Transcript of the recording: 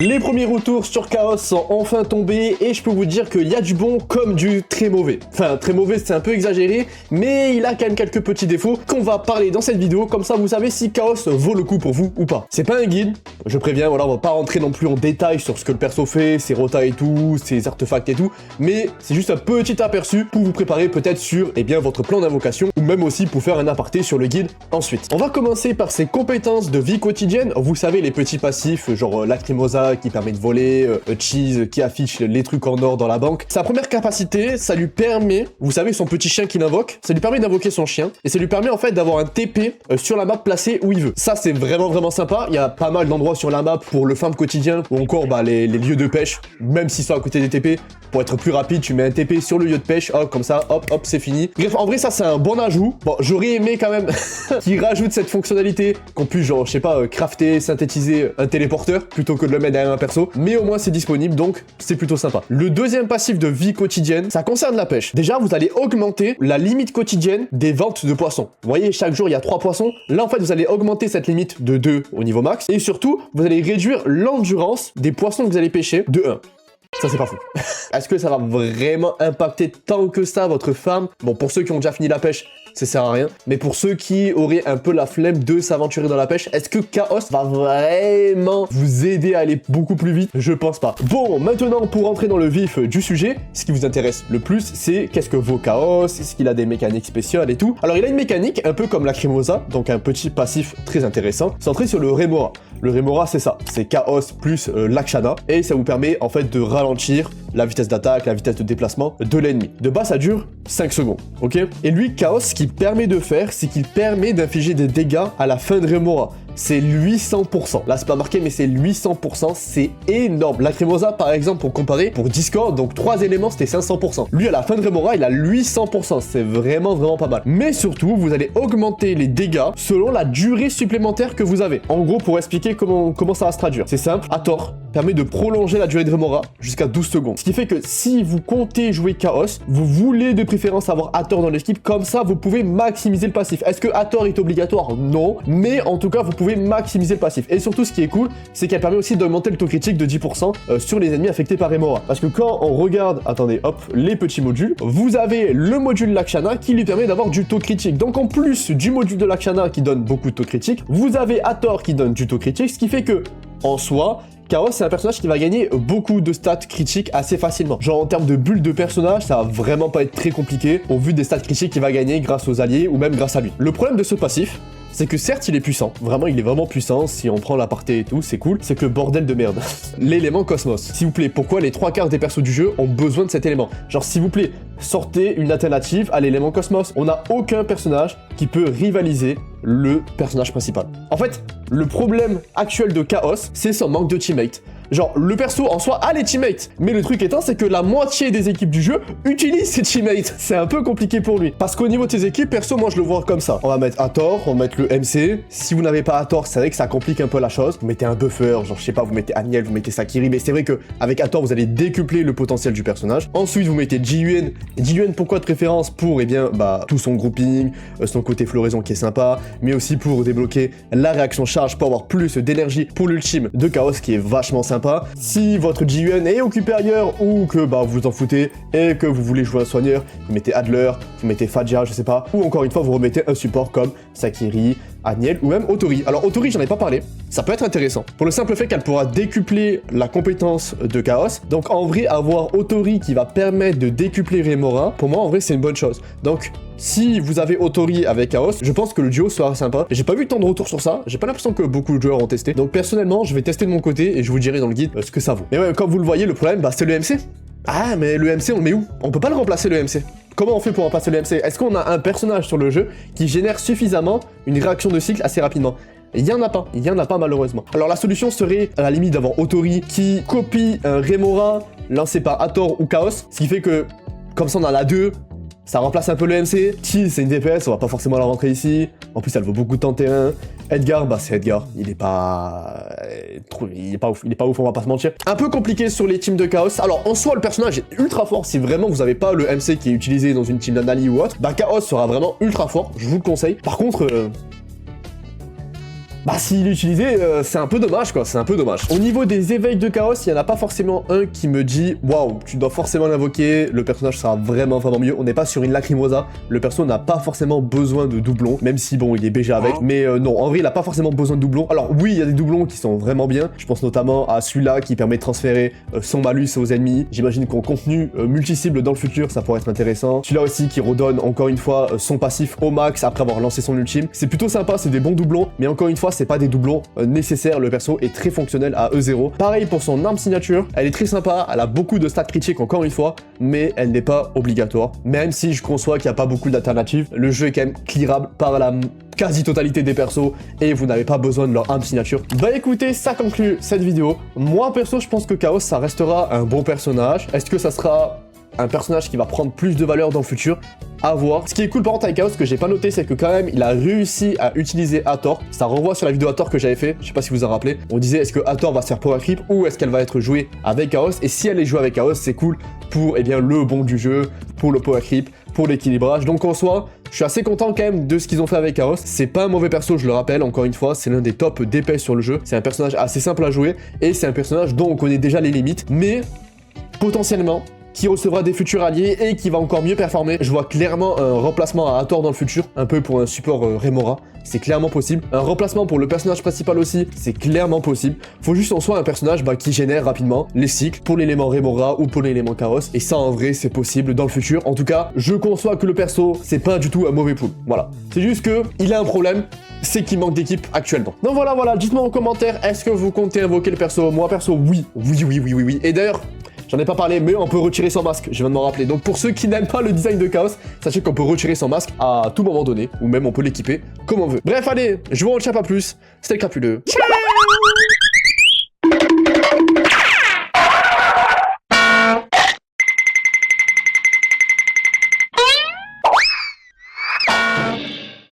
Les premiers retours sur Chaos sont enfin tombés et je peux vous dire qu'il y a du bon comme du très mauvais. Enfin, très mauvais c'est un peu exagéré, mais il a quand même quelques petits défauts qu'on va parler dans cette vidéo, comme ça vous savez si Chaos vaut le coup pour vous ou pas. C'est pas un guide, je préviens, voilà, on va pas rentrer non plus en détail sur ce que le perso fait, ses rotas et tout, ses artefacts et tout, mais c'est juste un petit aperçu pour vous préparer peut-être sur votre plan d'invocation, ou même aussi pour faire un aparté sur le guide ensuite. On va commencer par ses compétences de vie quotidienne, vous savez les petits passifs, genre Lacrimosa, qui permet de voler, Cheese qui affiche les trucs en or dans la banque. Sa première capacité, ça lui permet, vous savez son petit chien qu'il invoque, ça lui permet d'invoquer son chien, et ça lui permet en fait d'avoir un TP sur la map placé où il veut. Ça c'est vraiment sympa, il y a pas mal d'endroits sur la map pour le farm quotidien, ou encore les lieux de pêche, même s'ils sont à côté des TP, pour être plus rapide, tu mets un TP sur le lieu de pêche, hop, comme ça, hop, c'est fini. Bref, en vrai ça c'est un bon ajout. Bon, j'aurais aimé quand même qu'il rajoute cette fonctionnalité, qu'on puisse genre, je sais pas, crafter, synthétiser un téléporteur, plutôt que de le mettre derrière un perso, mais au moins c'est disponible, donc c'est plutôt sympa. Le deuxième passif de vie quotidienne, ça concerne la pêche. Déjà, vous allez augmenter la limite quotidienne des ventes de poissons. Vous voyez, chaque jour, il y a 3 poissons. Là, en fait, vous allez augmenter cette limite de 2 au niveau max, et surtout, vous allez réduire l'endurance des poissons que vous allez pêcher de 1. Ça c'est pas fou. Est-ce que ça va vraiment impacter tant que ça votre farm? Bon, pour ceux qui ont déjà fini la pêche, ça sert à rien. Mais pour ceux qui auraient un peu la flemme de s'aventurer dans la pêche, est-ce que Chaos va vraiment vous aider à aller beaucoup plus vite? Je pense pas. Bon, maintenant pour entrer dans le vif du sujet, ce qui vous intéresse le plus, c'est qu'est-ce que vaut Chaos? Est-ce qu'il a des mécaniques spéciales et tout? Alors il a une mécanique un peu comme Lacrimosa, donc un petit passif très intéressant, centré sur le Remora. Le Remora c'est ça, c'est Chaos plus Lakshana, et ça vous permet en fait de ralentir la vitesse d'attaque, la vitesse de déplacement de l'ennemi. De base ça dure 5 secondes, ok? Et lui, Chaos, ce qu'il permet de faire, c'est qu'il permet d'infliger des dégâts à la fin de Remora. C'est 800%. Là, c'est pas marqué, mais c'est 800%. C'est énorme. Lacrimosa, par exemple, pour comparer, pour Discord, donc 3 éléments, c'était 500%. Lui, à la fin de Remora, il a 800%. C'est vraiment pas mal. Mais surtout, vous allez augmenter les dégâts selon la durée supplémentaire que vous avez. En gros, pour expliquer comment ça va se traduire, c'est simple. Hathor permet de prolonger la durée de Remora jusqu'à 12 secondes. Ce qui fait que si vous comptez jouer Chaos, vous voulez de préférence avoir Hathor dans l'équipe, comme ça, vous pouvez maximiser le passif. Est-ce que Hathor est obligatoire? Non. Mais en tout cas, vous pouvez maximiser le passif. Et surtout, ce qui est cool, c'est qu'elle permet aussi d'augmenter le taux critique de 10% sur les ennemis affectés par Remora. Parce que quand on regarde, attendez, hop, les petits modules, vous avez le module Lakshana qui lui permet d'avoir du taux critique. Donc en plus du module de Lakshana qui donne beaucoup de taux critique, vous avez Hathor qui donne du taux critique, ce qui fait que, en soi, Chaos, c'est un personnage qui va gagner beaucoup de stats critiques assez facilement. Genre en termes de build de personnage, ça va vraiment pas être très compliqué au vu des stats critiques qu'il va gagner grâce aux alliés ou même grâce à lui. Le problème de ce passif, c'est que certes il est puissant, vraiment il est vraiment puissant, si on prend l'aparté et tout, c'est cool, c'est que le bordel de merde. L'élément Cosmos. S'il vous plaît, pourquoi les 3/4 des persos du jeu ont besoin de cet élément? Genre s'il vous plaît, sortez une alternative à l'élément Cosmos. On n'a aucun personnage qui peut rivaliser le personnage principal. En fait, le problème actuel de Chaos, c'est son manque de teammate. Genre, le perso en soi a les teammates, mais le truc étant, c'est que la moitié des équipes du jeu utilisent ses teammates. C'est un peu compliqué pour lui. Parce qu'au niveau de ses équipes, perso, moi je le vois comme ça. On va mettre Hathor, on va mettre le MC. Si vous n'avez pas Hathor, c'est vrai que ça complique un peu la chose. Vous mettez un buffer, genre je sais pas, vous mettez Aniel, vous mettez Sakiri, mais c'est vrai que avec Hathor, vous allez décupler le potentiel du personnage. Ensuite, vous mettez Ji-Yuan. Ji-Yuan, pourquoi de préférence? Pour, tout son grouping, son côté floraison qui est sympa, mais aussi pour débloquer la réaction charge, pour avoir plus d'énergie pour l'ultime de Chaos, qui est vachement sympa. Si votre Ji-Yuan est occupé ailleurs ou que vous en foutez et que vous voulez jouer un soigneur, vous mettez Adler, vous mettez Fadja, je sais pas, ou encore une fois vous remettez un support comme Sakiri, Aniel ou même Otori. Alors Otori, j'en ai pas parlé, ça peut être intéressant pour le simple fait qu'elle pourra décupler la compétence de Chaos. Donc en vrai, avoir Otori qui va permettre de décupler Remora, pour moi en vrai c'est une bonne chose. Donc si vous avez Otori avec Chaos, je pense que le duo sera sympa. J'ai pas vu tant de retours sur ça, j'ai pas l'impression que beaucoup de joueurs ont testé. Donc personnellement, je vais tester de mon côté et je vous dirai dans le guide ce que ça vaut. Mais ouais, comme vous le voyez, le problème, c'est le MC. Ah, mais le MC, on le met où? On peut pas le remplacer, le MC. Comment on fait pour remplacer le MC? Est-ce qu'on a un personnage sur le jeu qui génère suffisamment une réaction de cycle assez rapidement? Il y en a pas malheureusement. Alors la solution serait à la limite d'avoir Otori qui copie un Remora lancé par Hathor ou Chaos, ce qui fait que comme ça on en a deux. Ça remplace un peu le MC. Cheese, c'est une DPS, on va pas forcément la rentrer ici. En plus, elle vaut beaucoup de temps de terrain. Edgar, c'est Edgar. Il est pas ouf, on va pas se mentir. Un peu compliqué sur les teams de Chaos. Alors, en soi, le personnage est ultra fort. Si vraiment vous avez pas le MC qui est utilisé dans une team d'Anali ou autre, Chaos sera vraiment ultra fort. Je vous le conseille. Par contre, bah s'il est utilisé, c'est un peu dommage quoi, c'est un peu dommage. Au niveau des éveils de chaos, il y en a pas forcément un qui me dit waouh, tu dois forcément l'invoquer, le personnage sera vraiment mieux. On n'est pas sur une Lacrimosa, le perso n'a pas forcément besoin de doublons, même si bon, il est BG avec, mais non, en vrai, il a pas forcément besoin de doublons. Alors oui, il y a des doublons qui sont vraiment bien, je pense notamment à celui-là qui permet de transférer son malus aux ennemis. J'imagine qu'en contenu multi-cible dans le futur, ça pourrait être intéressant. Celui-là aussi qui redonne encore une fois son passif au max après avoir lancé son ultime. C'est plutôt sympa, c'est des bons doublons, mais encore une fois, c'est pas des doublons nécessaires. Le perso est très fonctionnel à E0. Pareil pour son arme signature, elle est très sympa, elle a beaucoup de stats critiques encore une fois, mais elle n'est pas obligatoire. Même si je conçois qu'il n'y a pas beaucoup d'alternatives, le jeu est quand même clearable par la quasi-totalité des persos et vous n'avez pas besoin de leur arme signature. Bah écoutez, ça conclut cette vidéo. Moi perso, je pense que Chaos, ça restera un bon personnage. Est-ce que ça sera un personnage qui va prendre plus de valeur dans le futur? À voir. Ce qui est cool par contre avec Chaos, que j'ai pas noté, c'est que quand même il a réussi à utiliser Hathor. Ça renvoie sur la vidéo Hathor que j'avais fait, je sais pas si vous en rappelez. On disait est-ce que Hathor va se faire power creep ou est-ce qu'elle va être jouée avec Chaos. Et si elle est jouée avec Chaos, c'est cool pour le bon du jeu, pour le power creep, pour l'équilibrage. Donc en soi, je suis assez content quand même de ce qu'ils ont fait avec Chaos. C'est pas un mauvais perso, je le rappelle, encore une fois, c'est l'un des top DPS sur le jeu. C'est un personnage assez simple à jouer et c'est un personnage dont on connaît déjà les limites, mais potentiellement qui recevra des futurs alliés et qui va encore mieux performer. Je vois clairement un remplacement à Hathor dans le futur, un peu pour un support Remora, c'est clairement possible. Un remplacement pour le personnage principal aussi, c'est clairement possible. Faut juste en soit un personnage qui génère rapidement les cycles pour l'élément Remora ou pour l'élément Chaos, et ça en vrai c'est possible dans le futur. En tout cas, je conçois que le perso, c'est pas du tout un mauvais pool, voilà. C'est juste que il a un problème, c'est qu'il manque d'équipe actuellement. Donc voilà, dites-moi en commentaire, est-ce que vous comptez invoquer le perso? Moi perso, oui. Et d'ailleurs, j'en ai pas parlé, mais on peut retirer son masque, je viens de m'en rappeler. Donc pour ceux qui n'aiment pas le design de Chaos, sachez qu'on peut retirer son masque à tout moment donné, ou même on peut l'équiper comme on veut. Bref, allez, je vous en retiens pas plus, c'était le Crapuleux. Ciao.